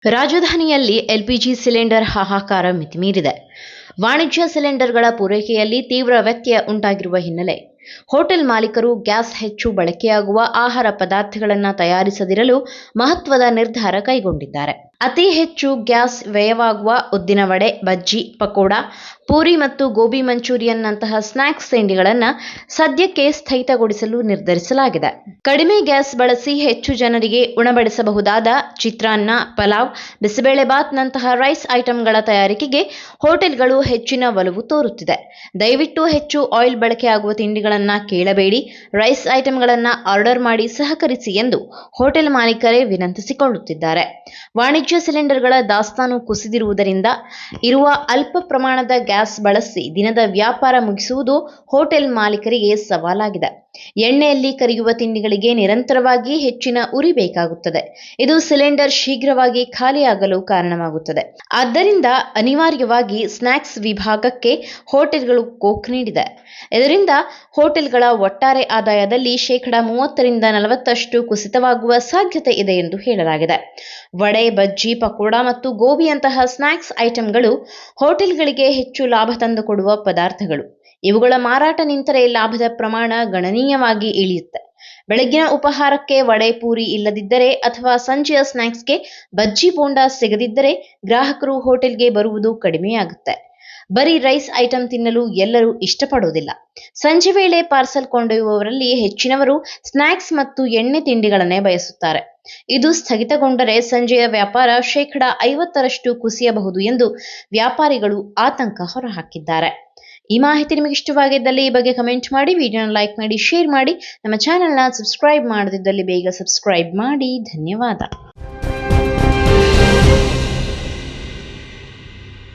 ರಾಜಧಾನಿಯಲ್ಲಿ LPG cylinder ಹಾಹಾಕಾರ ಮಿತಿಮೀರಿದೆ. ವಾಣಿಜ್ಯ ಸಿಲಿಂಡರ್ಗಳ ಪೂರೈಕೆಯಲ್ಲಿ ತೀವ್ರ ವ್ಯತ್ಯಯ ಉಂಟಾಗಿರುವ ಹಿನ್ನೆಲೆ ಹೋಟೆಲ್ ಮಾಲೀಕರು ಗ್ಯಾಸ್ ಹೆಚ್ಚು ಬಳಕೆಯಾಗುವ ಆಹಾರ ಪದಾರ್ಥಗಳನ್ನು ತಯಾರಿಸದಿರಲು ಮಹತ್ವದ ನಿರ್ಧಾರ ಕೈಗೊಂಡಿದ್ದಾರೆ. ಅತಿ ಹೆಚ್ಚು ಗ್ಯಾಸ್ ವ್ಯಯವಾಗುವ ಉದ್ದಿನ ವಡೆ, ಬಜ್ಜಿ, ಪಕೋಡ, ಪೂರಿ ಮತ್ತು ಗೋಬಿ ಮಂಚೂರಿಯನ್ನಂತಹ ಸ್ನ್ಯಾಕ್ಸ್ ತಿಂಡಿಗಳನ್ನು ಸದ್ಯಕ್ಕೆ ಸ್ಥಗಿತಗೊಳಿಸಲು ನಿರ್ಧರಿಸಲಾಗಿದೆ. ಕಡಿಮೆ ಗ್ಯಾಸ್ ಬಳಸಿ ಹೆಚ್ಚು ಜನರಿಗೆ ಉಣಬಡಿಸಬಹುದಾದ ಚಿತ್ರಾನ್ನ, ಪಲಾವ್, ಬಿಸಿಬೇಳೆಬಾತ್ನಂತಹ ರೈಸ್ ಐಟಂಗಳ ತಯಾರಿಕೆಗೆ ಹೋಟೆಲ್ಗಳು ಹೆಚ್ಚಿನ ಒಲವು ತೋರುತ್ತಿದೆ. ದಯವಿಟ್ಟು ಹೆಚ್ಚು ಆಯಿಲ್ ಬಳಕೆಯಾಗುವ ತಿಂಡಿಗಳನ್ನು ಕೇಳಬೇಡಿ, ರೈಸ್ ಐಟಂಗಳನ್ನು ಆರ್ಡರ್ ಮಾಡಿ ಸಹಕರಿಸಿ ಎಂದು ಹೋಟೆಲ್ ಮಾಲೀಕರೇ ವಿನಂತಿಸಿಕೊಳ್ಳುತ್ತಿದ್ದಾರೆ. ವಾಣಿಜ್ಯ ಸಿಲಿಂಡರ್ಗಳ ದಾಸ್ತಾನು ಕುಸಿದಿರುವುದರಿಂದ ಇರುವ ಅಲ್ಪ ಪ್ರಮಾಣದ ಗ್ಯಾಸ್ ಬಳಸಿ ದಿನದ ವ್ಯಾಪಾರ ಮುಗಿಸುವುದು ಹೋಟೆಲ್ ಮಾಲೀಕರಿಗೆ ಸವಾಲಾಗಿದೆ. ಎಣ್ಣೆಯಲ್ಲಿ ಕರಿಯುವ ತಿಂಡಿಗಳಿಗೆ ನಿರಂತರವಾಗಿ ಹೆಚ್ಚಿನ ಉರಿ ಬೇಕಾಗುತ್ತದೆ. ಇದು ಸಿಲಿಂಡರ್ ಶೀಘ್ರವಾಗಿ ಖಾಲಿಯಾಗಲು ಕಾರಣವಾಗುತ್ತದೆ. ಆದ್ದರಿಂದ ಅನಿವಾರ್ಯವಾಗಿ ಸ್ನ್ಯಾಕ್ಸ್ ವಿಭಾಗಕ್ಕೆ ಹೋಟೆಲ್ಗಳು ಕೋಕ್ ನೀಡಿದೆ. ಇದರಿಂದ ಹೋಟೆಲ್ಗಳ ಒಟ್ಟಾರೆ ಆದಾಯದಲ್ಲಿ 30% ರಿಂದ 40% ಕುಸಿತವಾಗುವ ಸಾಧ್ಯತೆ ಇದೆ ಎಂದು ಹೇಳಲಾಗಿದೆ. ವಡೆ, ಬಜ್ಜಿ, ಪಕೋಡ ಮತ್ತು ಗೋಬಿಯಂತಹ ಸ್ನ್ಯಾಕ್ಸ್ ಐಟಂಗಳು ಹೋಟೆಲ್ಗಳಿಗೆ ಹೆಚ್ಚು ಲಾಭ ತಂದುಕೊಡುವ ಪದಾರ್ಥಗಳು. ಇವುಗಳ ಮಾರಾಟ ನಿಂತರೆ ಲಾಭದ ಪ್ರಮಾಣ ಗಣನೀಯವಾಗಿ ಇಳಿಯುತ್ತೆ. ಬೆಳಗಿನ ಉಪಹಾರಕ್ಕೆ ವಡೆ, ಪೂರಿ ಇಲ್ಲದಿದ್ದರೆ ಅಥವಾ ಸಂಜೆಯ ಸ್ನ್ಯಾಕ್ಸ್ಗೆ ಬಜ್ಜಿ, ಬೋಂಡಾ ಸಿಗದಿದ್ದರೆ ಗ್ರಾಹಕರು ಹೋಟೆಲ್ಗೆ ಬರುವುದು ಕಡಿಮೆಯಾಗುತ್ತೆ. ಬರೀ ರೈಸ್ ಐಟಂ ತಿನ್ನಲು ಎಲ್ಲರೂ ಇಷ್ಟಪಡೋದಿಲ್ಲ. ಸಂಜೆ ವೇಳೆ ಪಾರ್ಸಲ್ ಕೊಂಡೊಯ್ಯುವವರಲ್ಲಿ ಹೆಚ್ಚಿನವರು ಸ್ನ್ಯಾಕ್ಸ್ ಮತ್ತು ಎಣ್ಣೆ ತಿಂಡಿಗಳನ್ನೇ ಬಯಸುತ್ತಾರೆ. ಇದು ಸ್ಥಗಿತಗೊಂಡರೆ ಸಂಜೆಯ ವ್ಯಾಪಾರ 50% ಕುಸಿಯಬಹುದು ಎಂದು ವ್ಯಾಪಾರಿಗಳು ಆತಂಕ ಹೊರಹಾಕಿದ್ದಾರೆ. ಈ ಮಾಹಿತಿ ನಿಮಗೆ ಇಷ್ಟವಾಗಿದ್ದಲ್ಲಿ ಈ ಬಗ್ಗೆ ಕಮೆಂಟ್ ಮಾಡಿ, ವಿಡಿಯೋನ ಲೈಕ್ ಮಾಡಿ, ಶೇರ್ ಮಾಡಿ. ನಮ್ಮ ಚಾನೆಲ್ನ ಸಬ್ಸ್ಕ್ರೈಬ್ ಮಾಡದಿದ್ದಲ್ಲಿ ಬೇಗ ಸಬ್ಸ್ಕ್ರೈಬ್ ಮಾಡಿ. ಧನ್ಯವಾದ.